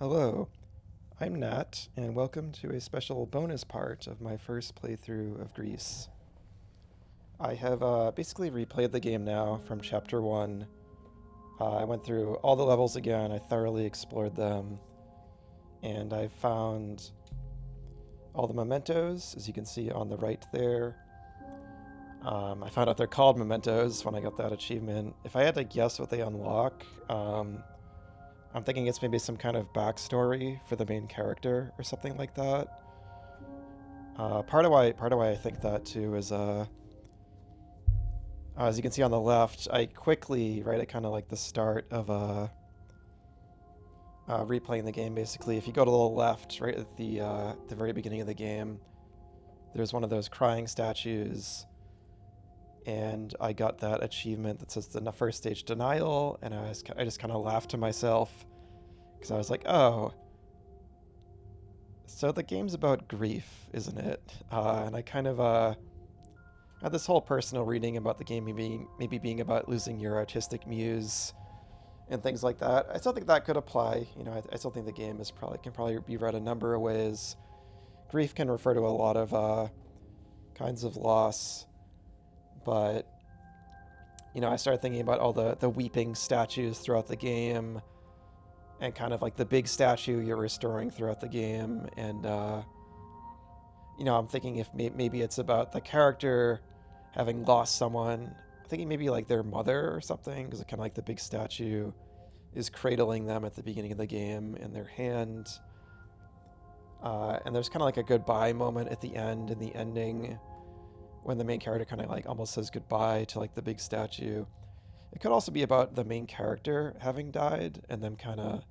Hello, I'm Nat, and welcome to a special bonus part of my first playthrough of GRIS. I have basically replayed the game now from Chapter 1. I went through all the levels again, I thoroughly explored them, and I found all the mementos, as you can see on the right there. I found out they're called mementos when I got that achievement. If I had to guess what they unlock, I'm thinking it's maybe some kind of backstory for the main character or something like that. Part of why I think that too is as you can see on the left, I quickly, right at kind of like the start of replaying the game. Basically, if you go to the left, right at the very beginning of the game, there's one of those crying statues, and I got that achievement that says the first stage denial, and I just kind of laughed to myself because I was like, oh, so the game's about grief, isn't it? And I kind of had this whole personal reading about the game maybe being about losing your artistic muse and things like that. I still think that could apply. You know, I still think the game can probably be read a number of ways. Grief can refer to a lot of kinds of loss, but you know, I started thinking about all the weeping statues throughout the game, and kind of like the big statue you're restoring throughout the game, and you know, I'm thinking if maybe it's about the character having lost someone. I'm thinking maybe like their mother or something, because kind of like the big statue is cradling them at the beginning of the game in their hand. And there's kind of like a goodbye moment at the end, in the ending, when the main character kind of like almost says goodbye to like the big statue. It could also be about the main character having died and them kind of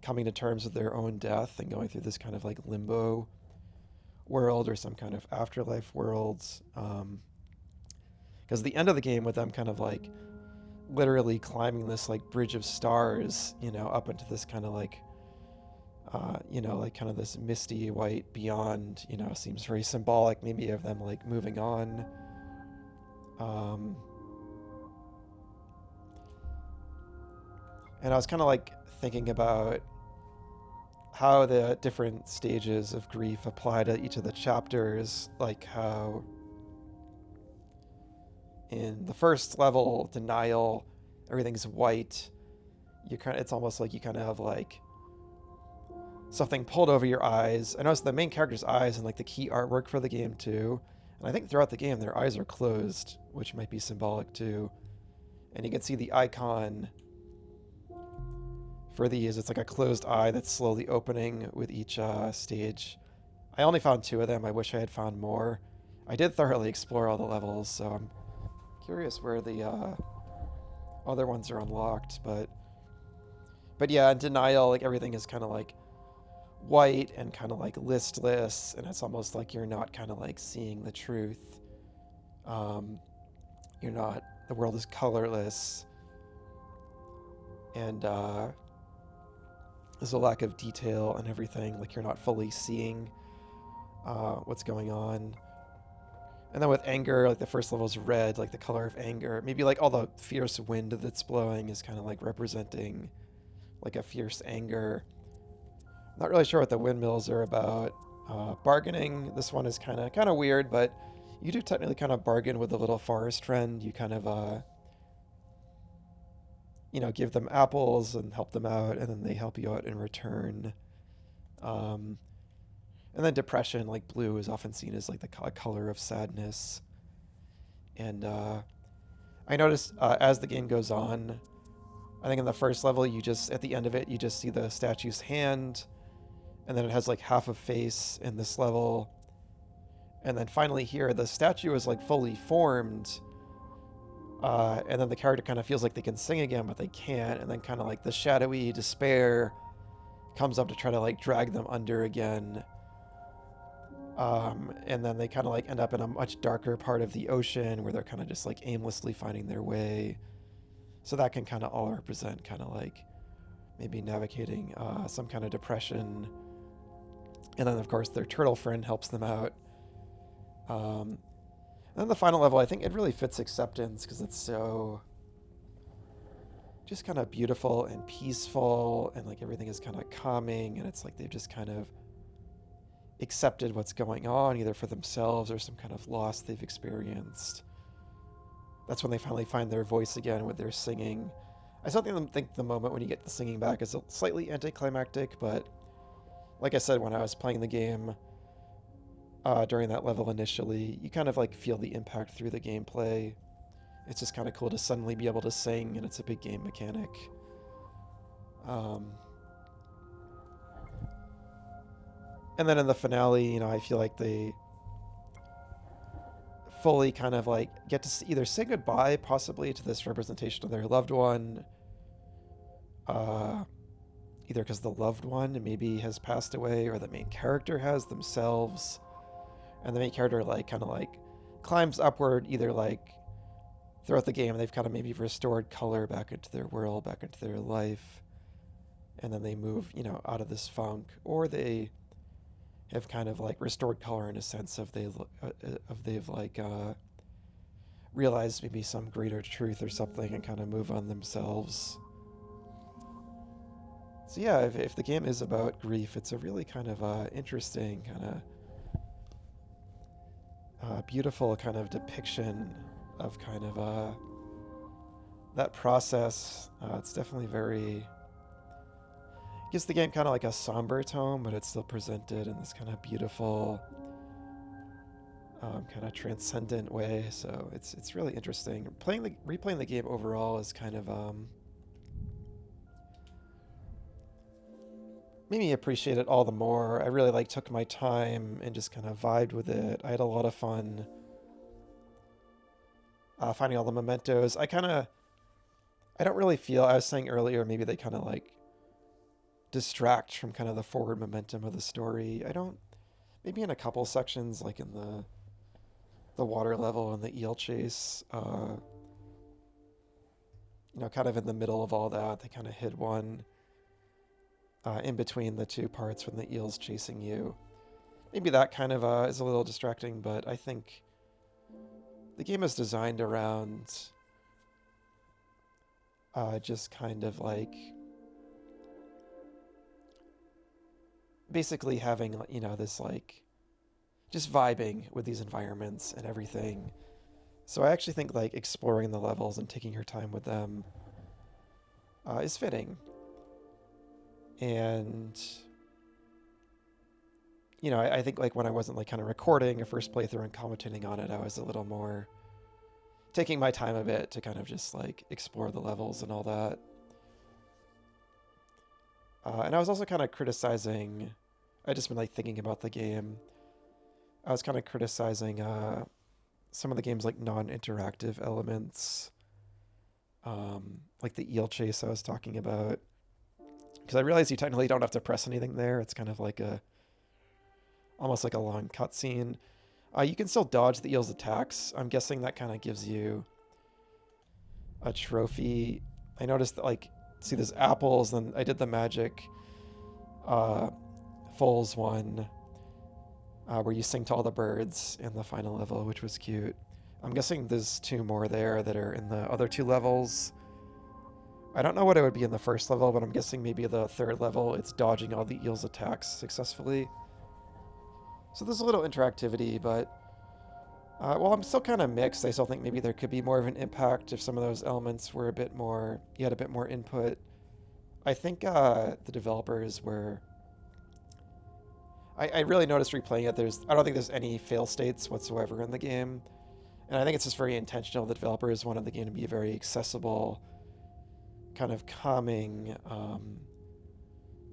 coming to terms with their own death and going through this kind of like limbo world or some kind of afterlife worlds. Because the end of the game with them kind of like literally climbing this like bridge of stars, you know, up into this kind of like, you know, like kind of this misty white beyond, you know, seems very symbolic maybe of them like moving on. And I was kind of like thinking about how the different stages of grief apply to each of the chapters, like how in the first level, denial, everything's white. It's almost like you kind of have like something pulled over your eyes. I noticed the main character's eyes and like the key artwork for the game too. And I think throughout the game their eyes are closed, which might be symbolic too. And you can see the icon for these. It's like a closed eye that's slowly opening with each stage. I only found 2 of them. I wish I had found more. I did thoroughly explore all the levels, so I'm curious where the other ones are unlocked. But yeah, in denial, like everything is kind of like white and kind of like listless, and it's almost like you're not kind of like seeing the truth. You're not. The world is colorless, and there's a lack of detail and everything. Like you're not fully seeing what's going on. And then with anger, like the first level is red, like the color of anger. Maybe like all the fierce wind that's blowing is kind of like representing like a fierce anger. Not really sure what the windmills are about. Bargaining, this one is kind of weird, but you do technically kind of bargain with the little forest friend. You kind of you know, give them apples and help them out, and then they help you out in return. And then depression, like blue, is often seen as like the color of sadness. And I noticed as the game goes on, I think in the first level, you just, at the end of it, you just see the statue's hand, and then it has like half a face in this level. And then finally here, the statue is like fully formed, and then the character kind of feels like they can sing again, but they can't. And then kind of like the shadowy despair comes up to try to like drag them under again. And then they kind of like end up in a much darker part of the ocean where they're kind of just like aimlessly finding their way. So that can kind of all represent kind of like maybe navigating some kind of depression. And then of course their turtle friend helps them out. And then the final level, I think it really fits acceptance because it's so just kind of beautiful and peaceful, and like everything is kind of calming, and it's like they've just kind of accepted what's going on, either for themselves or some kind of loss they've experienced. That's when they finally find their voice again with their singing. I still think the moment when you get the singing back is slightly anticlimactic, but like I said, when I was playing the game during that level initially, you kind of like feel the impact through the gameplay. It's just kind of cool to suddenly be able to sing, and it's a big game mechanic. And then in the finale, you know, I feel like they fully kind of like get to either say goodbye possibly to this representation of their loved one, either because the loved one maybe has passed away or the main character has themselves, and the main character like kind of like climbs upward, either like throughout the game they've kind of maybe restored color back into their world, back into their life, and then they move, you know, out of this funk, or they have kind of like restored color in a sense of they've like realized maybe some greater truth or something and kind of move on themselves. So yeah, if the game is about grief, it's a really kind of interesting kind of beautiful kind of depiction of kind of that process. It's definitely very, gives the game kind of like a somber tone, but it's still presented in this kind of beautiful, kind of transcendent way. So it's really interesting. Replaying the game overall is kind of made me appreciate it all the more. I really like took my time and just kind of vibed with it. I had a lot of fun finding all the mementos. I don't really feel, I was saying earlier, maybe they kind of like distract from kind of the forward momentum of the story. I don't, maybe in a couple sections, like in the water level and the eel chase, you know, kind of in the middle of all that, they kind of hid one in between the two parts when the eel's chasing you. Maybe that kind of is a little distracting, but I think the game is designed around just kind of like basically having, you know, this like just vibing with these environments and everything. So I actually think like exploring the levels and taking your time with them is fitting. And you know, I think like when I wasn't like kind of recording a first playthrough and commentating on it, I was a little more taking my time a bit to kind of just like explore the levels and all that. And I was also kind of criticizing, I just been like thinking about the game. I was kind of criticizing some of the game's like non-interactive elements, like the eel chase I was talking about. Because I realized you technically don't have to press anything there. It's kind of like almost like a long cutscene. You can still dodge the eel's attacks. I'm guessing that kind of gives you a trophy. I noticed that, like, see, there's apples, and I did the magic Foals one, where you sing to all the birds in the final level, which was cute. I'm guessing there's 2 more there that are in the other 2 levels. I don't know what it would be in the first level, but I'm guessing maybe the 3rd level, it's dodging all the eel's attacks successfully. So there's a little interactivity, but well, I'm still kind of mixed. I still think maybe there could be more of an impact if some of those elements were a bit more, you had a bit more input. I think the developers were, I really noticed replaying it, I don't think there's any fail states whatsoever in the game. And I think it's just very intentional. The developers wanted the game to be a very accessible, kind of calming,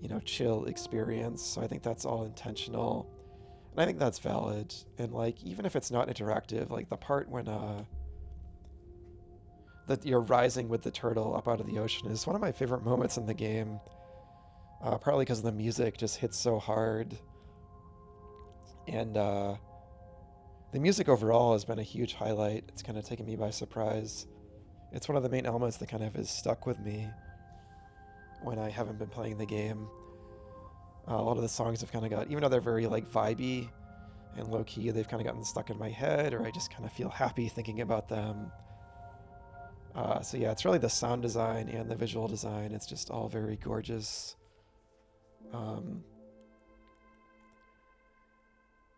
you know, chill experience. So I think that's all intentional. And I think that's valid. And like, even if it's not interactive, like the part when that you're rising with the turtle up out of the ocean is one of my favorite moments in the game. Partly because the music just hits so hard. And the music overall has been a huge highlight. It's kind of taken me by surprise. It's one of the main elements that kind of is stuck with me when I haven't been playing the game. A lot of the songs have kind of got, even though they're very like vibey and low-key, they've kind of gotten stuck in my head, or I just kind of feel happy thinking about them. So yeah, it's really the sound design and the visual design. It's just all very gorgeous. Um,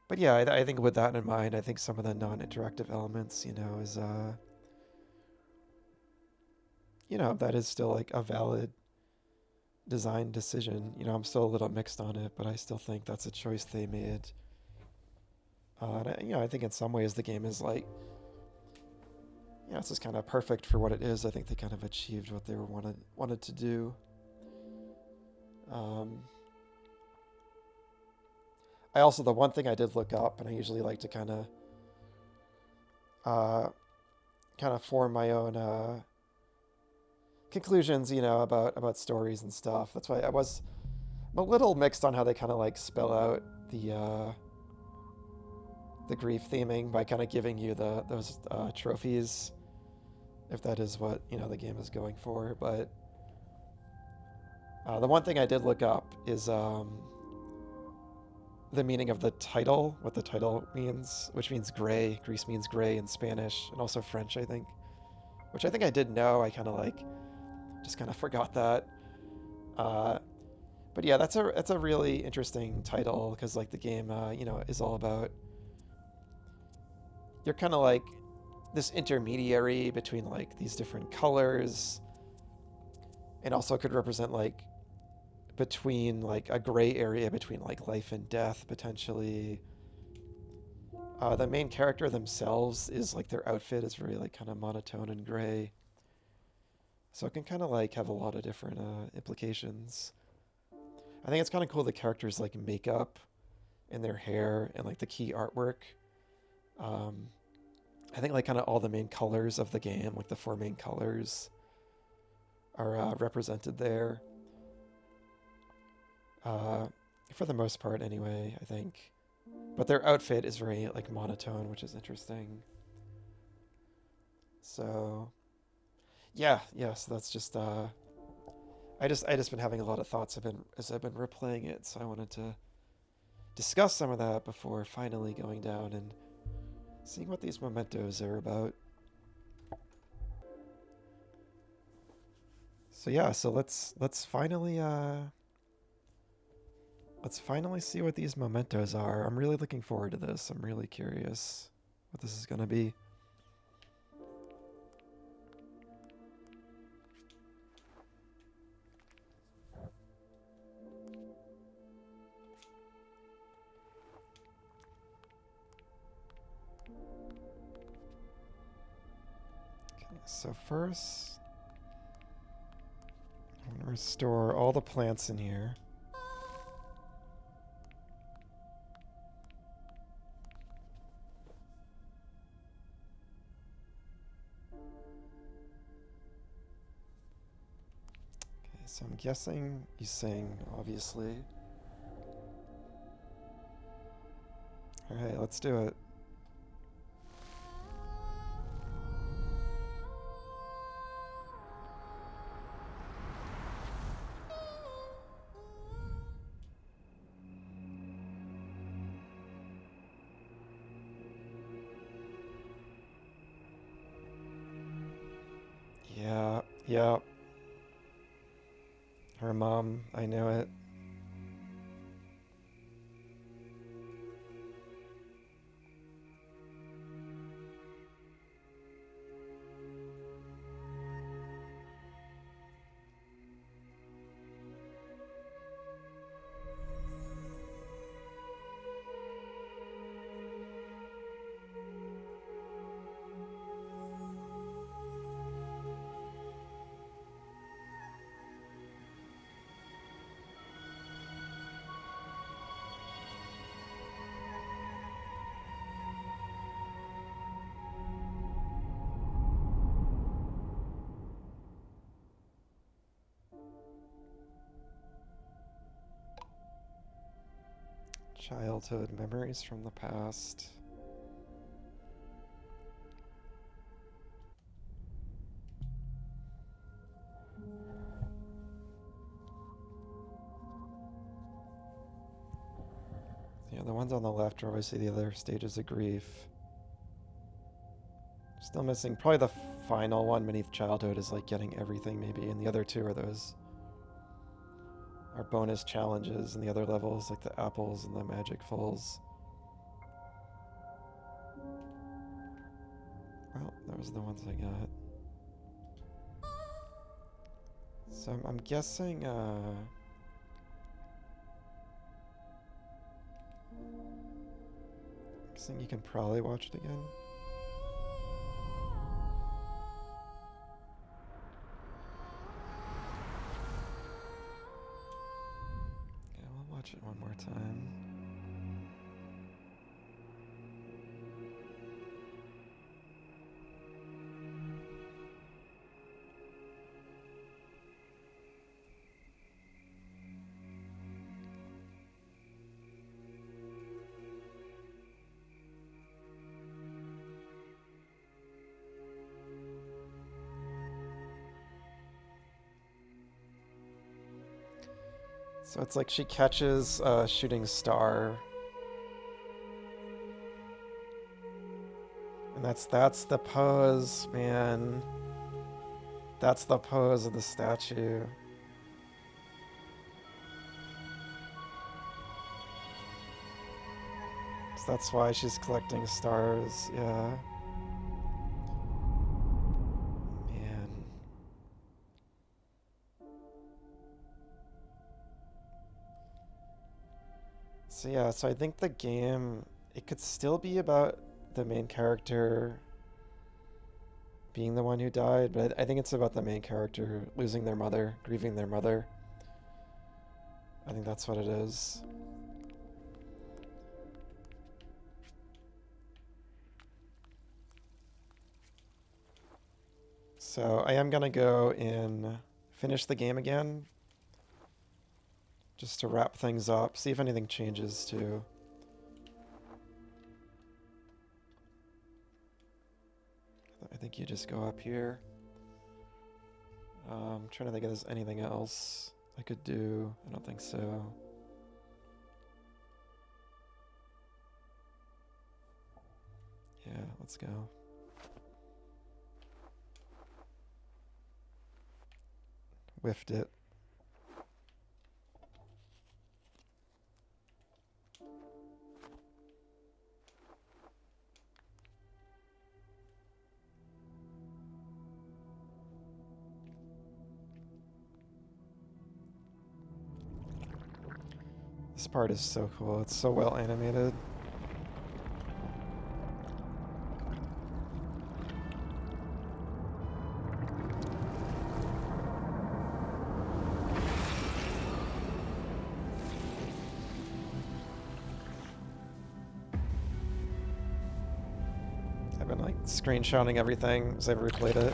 but yeah, I think with that in mind, I think some of the non-interactive elements, that is still like a valid design decision. I'm still a little mixed on it, but I still think that's a choice they made. I think in some ways the game is like, it's just kind of perfect for what it is. I think they kind of achieved what they wanted to do. Um, the one thing I did look up, and I usually like to uh, kind of form my own conclusions, about stories and stuff. That's why I'm a little mixed on how they kind of like spell out the grief theming by kind of giving you those trophies, if that is what the game is going for. But the one thing I did look up is the meaning of the title, what the title means, which means gray. Greece means gray in Spanish, and also French, I think. Which I think I did know. I kind of like just kind of forgot that. Uh, but yeah, that's a really interesting title because like the game, is all about you're kind of like this intermediary between like these different colors, and also could represent like between like a gray area between like life and death potentially. The main character themselves is like their outfit is very like kind of monotone and gray, so it can kind of like have a lot of different implications. I think it's kind of cool the characters like makeup and their hair and like the key artwork. Um, I think like kind of all the main colors of the game, like the four main colors, are represented there. Uh, for the most part, anyway, I think. But their outfit is very like monotone, which is interesting. So yeah. So that's just I just been having a lot of thoughts as I've been replaying it. So I wanted to discuss some of that before finally going down and seeing what these mementos are about. So yeah, so let's finally see what these mementos are. I'm really looking forward to this. I'm really curious what this is gonna be. Okay, so first, I'm gonna restore all the plants in here. Okay, so I'm guessing you sing, obviously. Alright, let's do it. Yeah. Her mom, I knew it. Childhood memories from the past. Yeah, the ones on the left are obviously the other stages of grief. Still missing probably the final one beneath childhood is like getting everything maybe, and the other two are those are bonus challenges, and the other levels like the apples and the magic falls. Well, those are the ones I got. So I'm guessing you can probably watch it again. Yeah, we'll watch it one more time. So it's like she catches a shooting star. And that's the pose, man. That's the pose of the statue. So that's why she's collecting stars, yeah. Man. So yeah, so I think the game, it could still be about the main character being the one who died, but I think it's about the main character losing their mother, grieving their mother. I think that's what it is. So I am gonna go and finish the game again, just to wrap things up, see if anything changes too. I think you just go up here. I'm trying to think if there's anything else I could do. I don't think so. Yeah, let's go. Whiffed it. This part is so cool. It's so well animated. I've been like screenshotting everything as I've replayed it.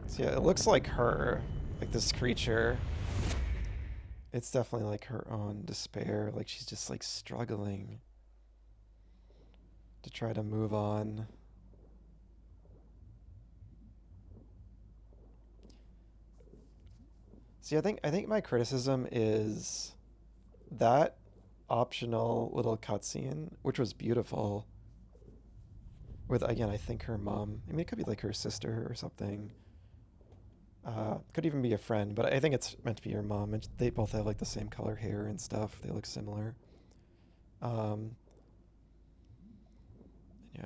So yeah, it looks like her, like this creature. It's definitely like her own despair, like she's just like struggling to try to move on. See, I think my criticism is that optional little cutscene, which was beautiful, with again, I think her mom. I mean, it could be like her sister or something. Could even be a friend, but I think it's meant to be her mom. And they both have like the same color hair and stuff. They look similar. Yeah,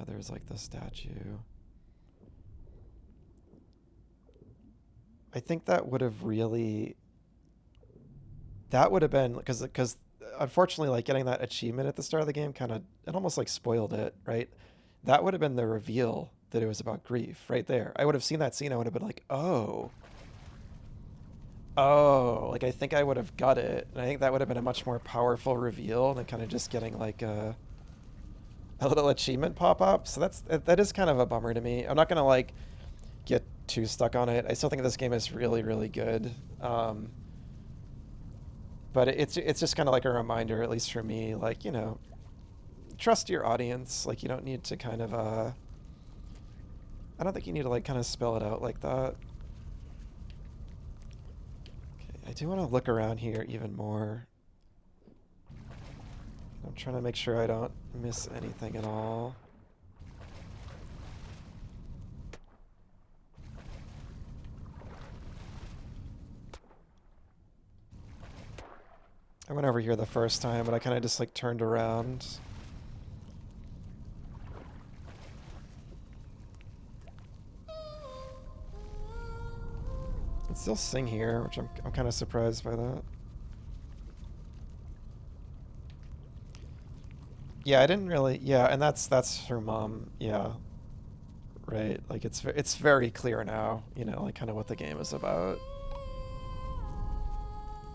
there's like the statue. I think that would have really. That would have been because unfortunately, like getting that achievement at the start of the game kind of it almost like spoiled it, right? That would have been the reveal that it was about grief right there. I would have seen that scene. I would have been like, oh, like I think I would have got it, and I think that would have been a much more powerful reveal than kind of just getting like a little achievement pop up. So that is kind of a bummer to me. I'm not gonna like get too stuck on it. I still think this game is really, really good. But it's just kind of like a reminder, at least for me, like, you know, trust your audience. Like, you don't need to kind of I don't think you need to like kind of spell it out like that. Okay, I do want to look around here even more. I'm trying to make sure I don't miss anything at all. I went over here the first time, but I kind of just like turned around. It still sing here, which I'm kind of surprised by that. Yeah, I didn't really. Yeah, and that's her mom. Yeah, right. Like it's very clear now. You know, like kind of what the game is about.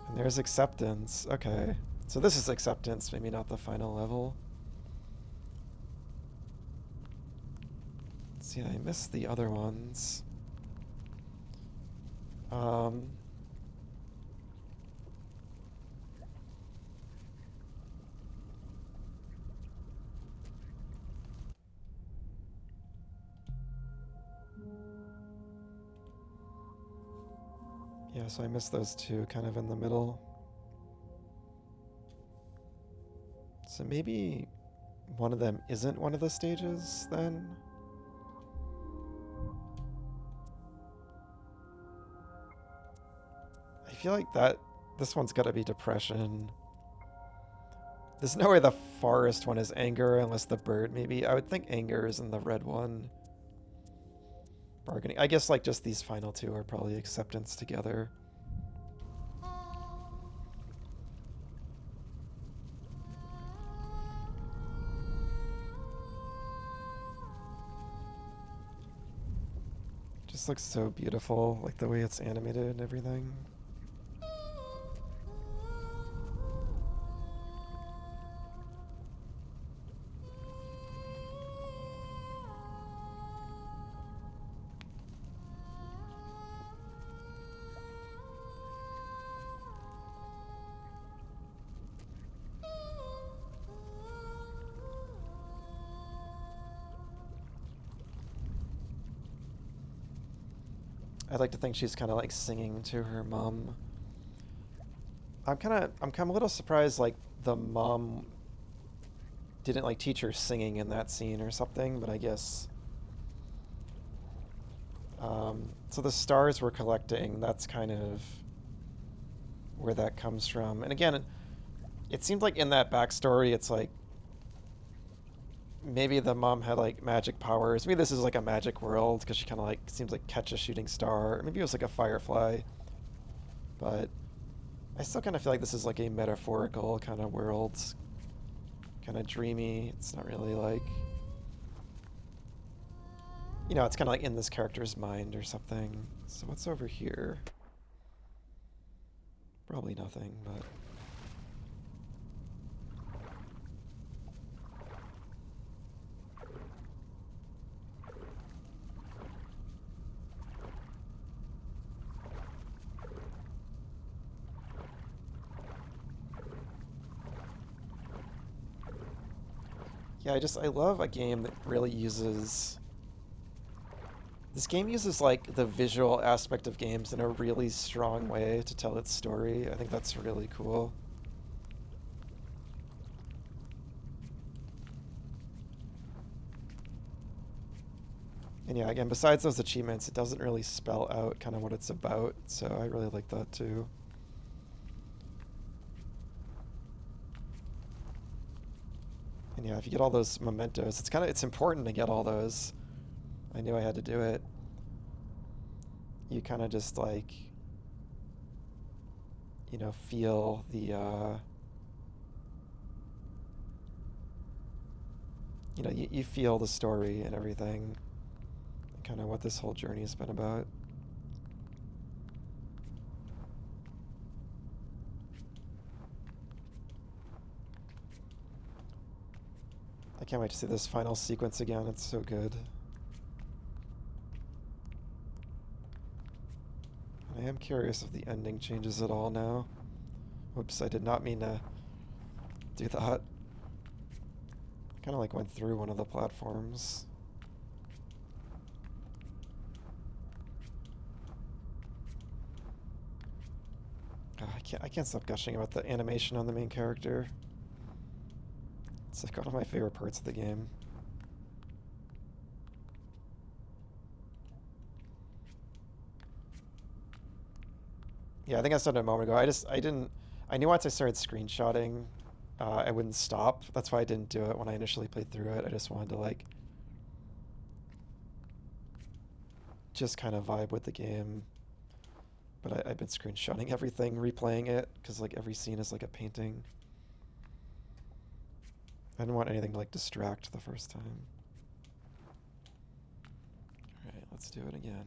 And there's acceptance. Okay, so this is acceptance. Maybe not the final level. See, I missed the other ones. Yeah, so I missed those two kind of in the middle. So maybe one of them isn't one of the stages then? I feel like this one's gotta be depression. There's no way the forest one is anger unless the bird maybe. I would think anger is in the red one. Bargaining. I guess like just these final two are probably acceptance together. Just looks so beautiful, like the way it's animated and everything. I'd like to think she's kind of like singing to her mom. I'm kind of a little surprised like the mom didn't like teach her singing in that scene or something, but I guess. So the stars we're collecting, that's kind of where that comes from. And again, it seemed like in that backstory, it's like maybe the mom had like magic powers. Maybe this is like a magic world because she kind of like seems like catch a shooting star. Or maybe it was like a firefly. But I still kind of feel like this is like a metaphorical kind of world. Kind of dreamy. It's not really like, you know, it's kind of like in this character's mind or something. So what's over here? Probably nothing, but... Yeah, I love a game that really uses... This game uses like the visual aspect of games in a really strong way to tell its story. I think that's really cool. And yeah, again, besides those achievements, it doesn't really spell out kind of what it's about, so I really like that too. And yeah, if you get all those mementos, it's important to get all those. I knew I had to do it. You kind of just like, you know, feel the, you know, you feel the story and everything, kind of what this whole journey has been about. I can't wait to see this final sequence again. It's so good. I am curious if the ending changes at all now. Whoops, I did not mean to do that. Kind of like went through one of the platforms. I can't stop gushing about the animation on the main character. It's like one of my favorite parts of the game. Yeah, I think I said it a moment ago. I knew once I started screenshotting, I wouldn't stop. That's why I didn't do it when I initially played through it. I just wanted to like, just kind of vibe with the game. But I've been screenshotting everything, replaying it, because like every scene is like a painting. I didn't want anything to like distract the first time. Alright, let's do it again.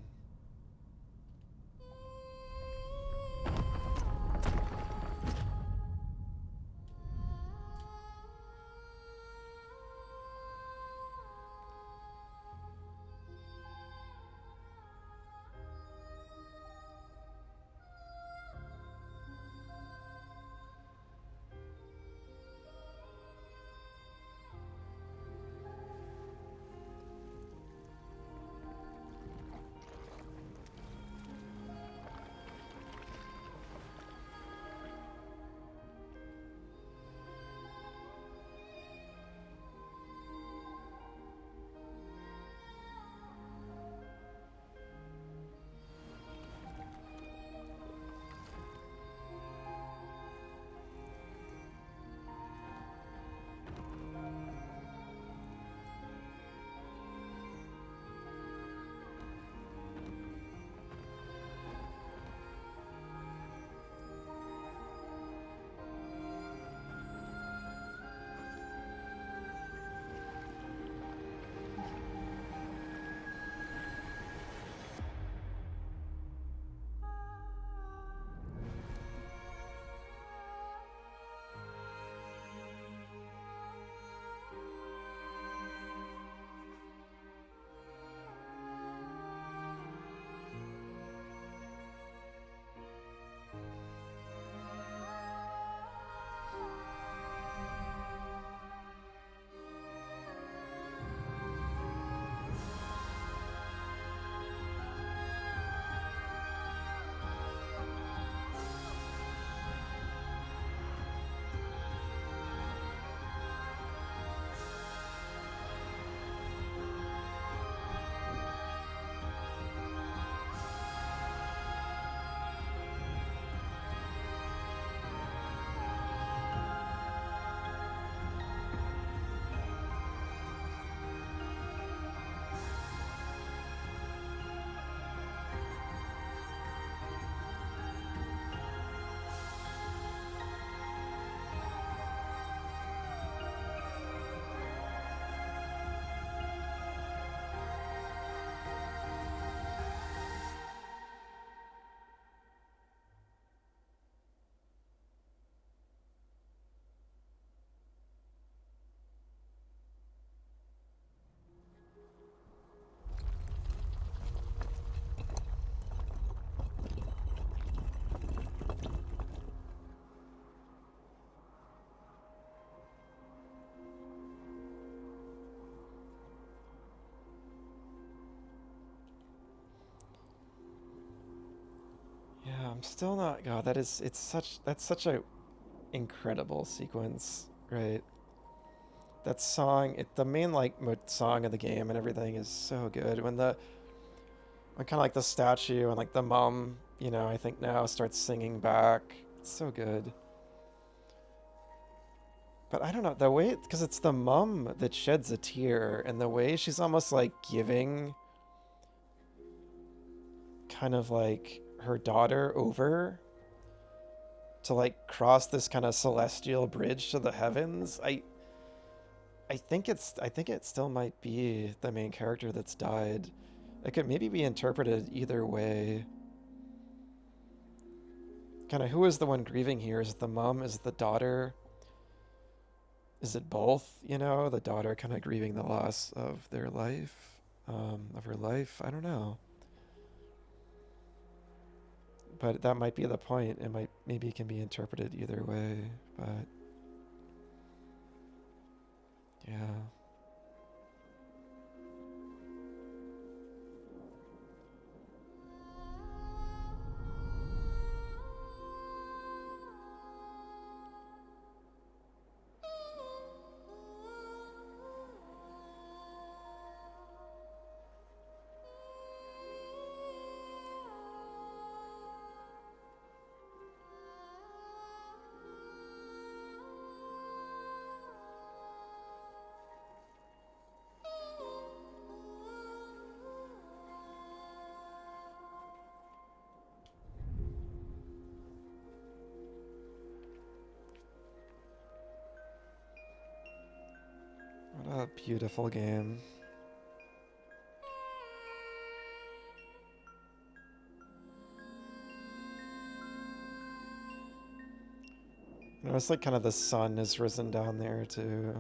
Yeah, I'm still not. God, that's such a incredible sequence, right? That song, the main like song of the game and everything is so good. When kind of like the statue and like the mom, I think now starts singing back. It's so good. But I don't know the way because it's the mom that sheds a tear, and the way she's almost like giving, kind of like her daughter over to like cross this kind of celestial bridge to the heavens. I think it still might be the main character that's died. It could maybe be interpreted either way. Kind of who is the one grieving here? Is it the mom? Is it the daughter? Is it both? The daughter kind of grieving the loss of their life, of her life. I don't know. But that might be the point. Maybe it can be interpreted either way, but yeah. What a beautiful game. You know, it's like kind of the sun has risen down there too.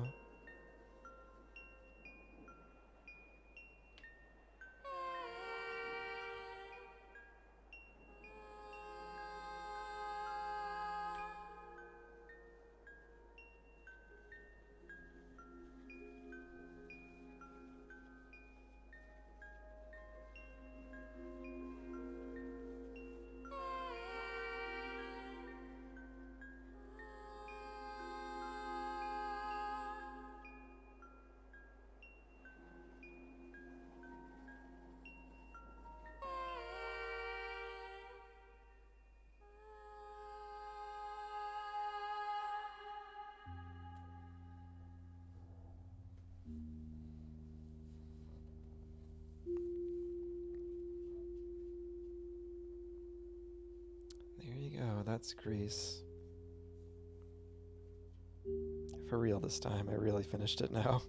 There you go, that's GRIS. For real this time, I really finished it now.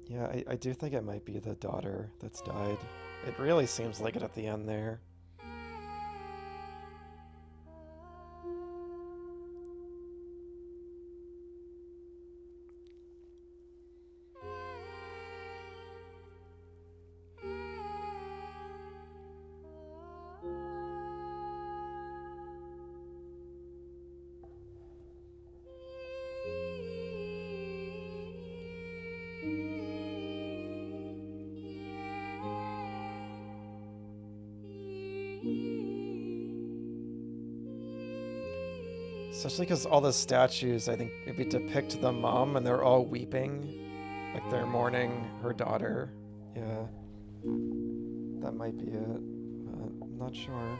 Yeah, I do think it might be the daughter that's died. It really seems like it at the end there. Especially because all the statues, I think, maybe depict the mom and they're all weeping. Like they're mourning her daughter. Yeah. That might be it. But I'm not sure.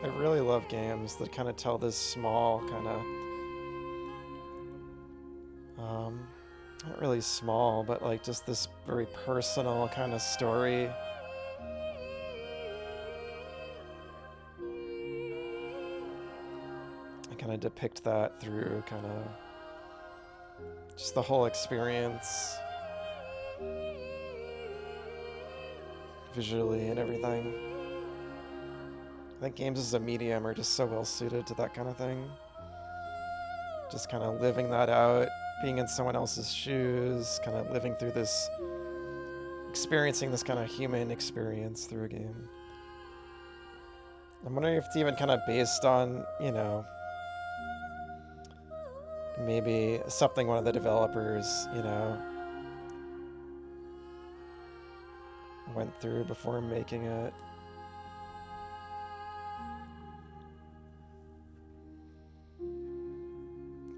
I really love games that kind of tell this small kind of, not really small, but like just this very personal kind of story. I kind of depict that through kind of just the whole experience, visually and everything. I think games as a medium are just so well suited to that kind of thing. Just kind of living that out, being in someone else's shoes, kind of living through this, experiencing this kind of human experience through a game. I'm wondering if it's even kind of based on, you know, maybe something one of the developers, you know, went through before making it.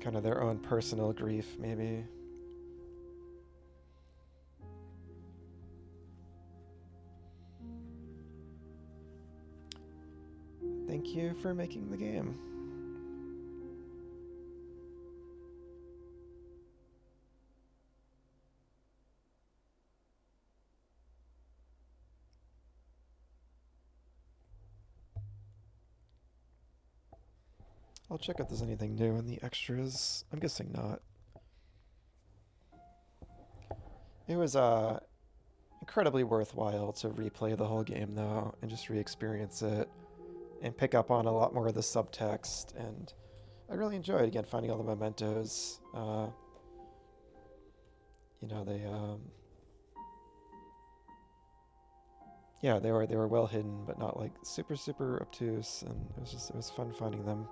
Kind of their own personal grief, maybe. Thank you for making the game. I'll check if there's anything new in the extras. I'm guessing not. It was incredibly worthwhile to replay the whole game, though, and just re-experience it and pick up on a lot more of the subtext. And I really enjoyed, again, finding all the mementos. You know, yeah, they were well hidden, but not like super obtuse, and it was fun finding them.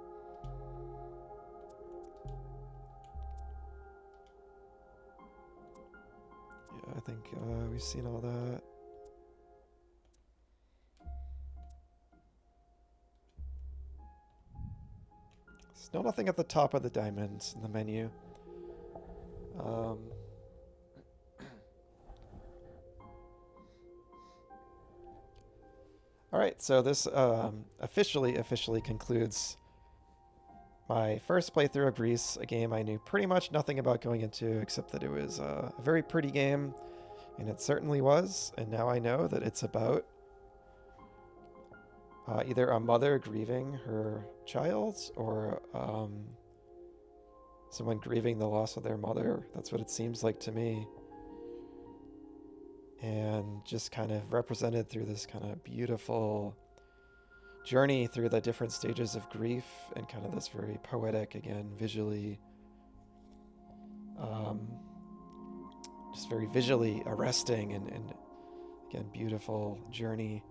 Yeah, I think we've seen all that. Still nothing at the top of the diamonds in the menu. Alright, so this officially concludes my first playthrough of GRIS, a game I knew pretty much nothing about going into, except that it was a very pretty game, and it certainly was, and now I know that it's about either a mother grieving her child, or someone grieving the loss of their mother. That's what it seems like to me. And just kind of represented through this kind of beautiful journey through the different stages of grief, and kind of this very poetic, again, visually, just very visually arresting and again, beautiful journey.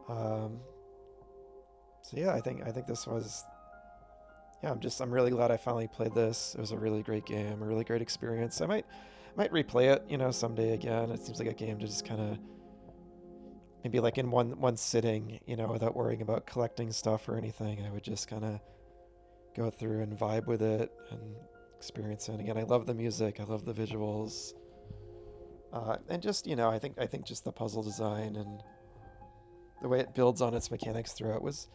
So yeah, I think this was, yeah, I'm really glad I finally played this. It was a really great game, a really great experience. I might replay it, you know, someday again. It seems like a game to just kind of maybe like in one sitting, you know, without worrying about collecting stuff or anything. I would just kind of go through and vibe with it and experience it. And again, I love the music, I love the visuals, and just, you know, I think just the puzzle design and the way it builds on its mechanics throughout it was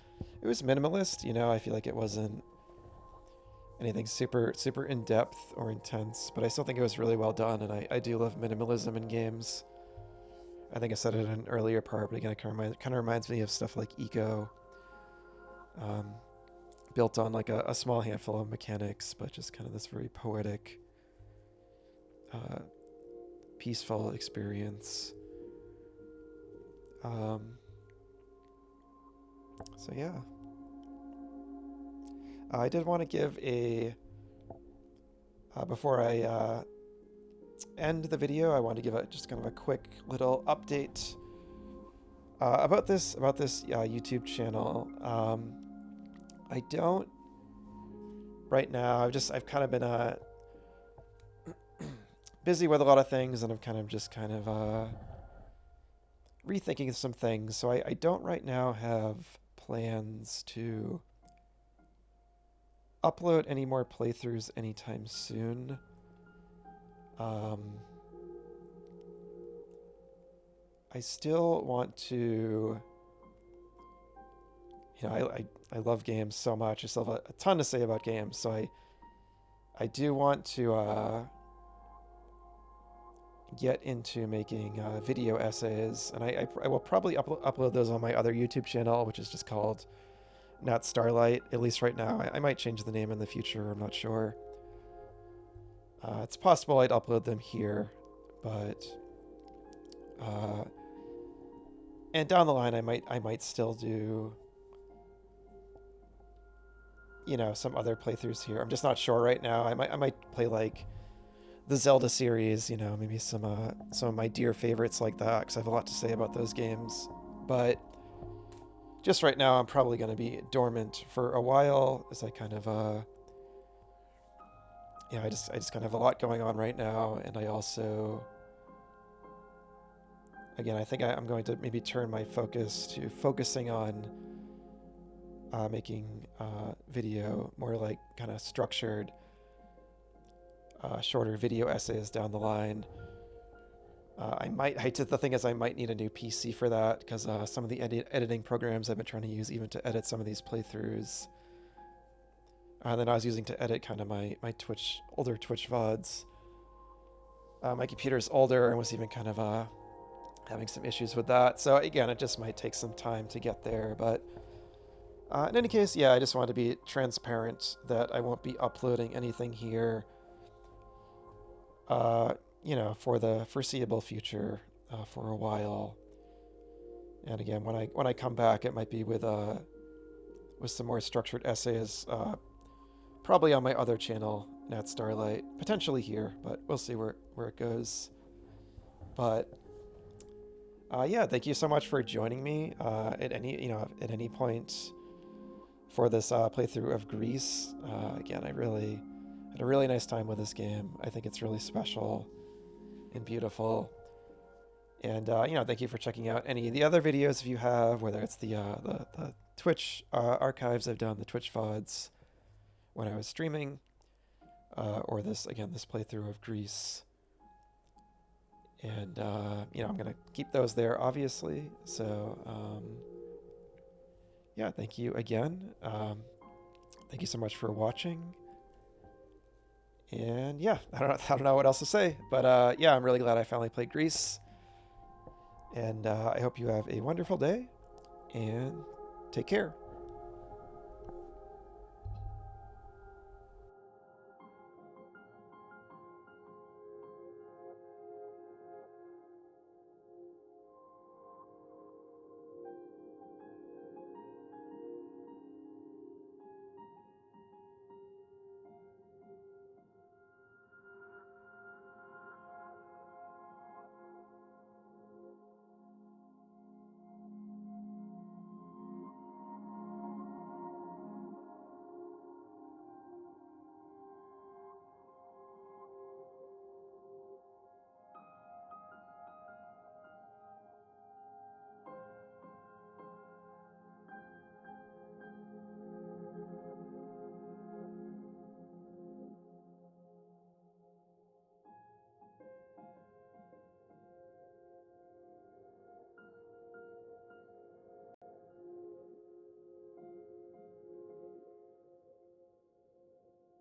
minimalist. You know, I feel like it wasn't anything super in depth or intense, but I still think it was really well done. And I do love minimalism in games. I think I said it in an earlier part, but again, it kind of reminds me of stuff like Eco, built on like a small handful of mechanics, but just kind of this very poetic, peaceful experience. So yeah, I did want to give before I end the video, I want to give just kind of a quick little update about this YouTube channel. I don't right now. I've kind of been busy with a lot of things, and I'm kind of rethinking some things. So I don't right now have plans to upload any more playthroughs anytime soon. I still want to, you know, I love games so much. I still have a ton to say about games, so I do want to get into making video essays, and I will probably upload those on my other YouTube channel, which is just called Not Starlight, at least right now. I might change the name in the future, I'm not sure. It's possible I'd upload them here, but And down the line, I might still do, you know, some other playthroughs here. I'm just not sure right now. I might play like the Zelda series, you know, maybe some of my dear favorites like that, because I have a lot to say about those games. But just right now, I'm probably going to be dormant for a while, as I kind of yeah, I just kind of have a lot going on right now, and I also, again, I think I'm going to maybe turn my focus to focusing on making video more like kind of structured, shorter video essays down the line. The thing is, I might need a new PC for that, because some of the editing programs I've been trying to use even to edit some of these playthroughs, that I was using to edit kind of my older Twitch VODs. My computer's older and was even kind of having some issues with that. So again, it just might take some time to get there. But in any case, yeah, I just want to be transparent that I won't be uploading anything here, you know, for the foreseeable future, for a while. And again, when I come back, it might be with some more structured essays, probably on my other channel, Nat Starlight, potentially here, but we'll see where it goes. But yeah, thank you so much for joining me at any point for this playthrough of GRIS. Again, I really had a really nice time with this game. I think it's really special and beautiful. And you know, thank you for checking out any of the other videos if you have, whether it's the Twitch archives I've done, the Twitch VODs when I was streaming, or this playthrough of GRIS. And you know, I'm gonna keep those there, obviously. So yeah, thank you again. Thank you so much for watching. And yeah, I don't know what else to say, but yeah, I'm really glad I finally played GRIS. And I hope you have a wonderful day, and take care.